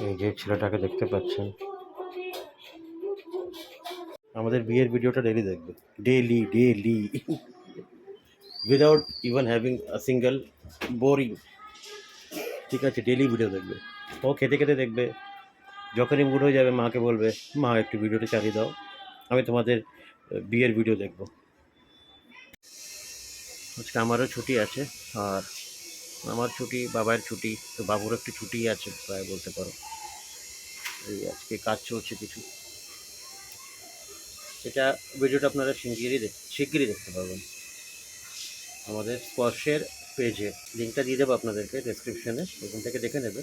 এই যে ছেলেটাকে দেখতে পাচ্ছেন, আমাদের বিয়ের ভিডিওটা ডেলি দেখবে, daily daily, without even having a single boring. ঠিক আছে, ডেলি ভিডিও দেখবে। ও খেতে খেতে দেখবে, যখনই মুড হয়ে যাবে মাকে বলবে, মা একটু ভিডিওটা চালিয়ে দাও, আমি তোমাদের বিয়ের ভিডিও দেখব। আজকে আমারও ছুটি আছে, আর আমার ছুটি, বাবার ছুটি, তো বাবুর একটু ছুটি আছে প্রায় বলতে পারো। এই আজকে কাজ চলছে কিছু, সেটা ভিডিওটা আপনারা শিগগিরই দেখতে পারবেন আমাদের স্পর্শের পেজে। লিঙ্কটা দিয়ে দেবো আপনাদেরকে ডেসক্রিপশনে, ওখান থেকে দেখে নেবে।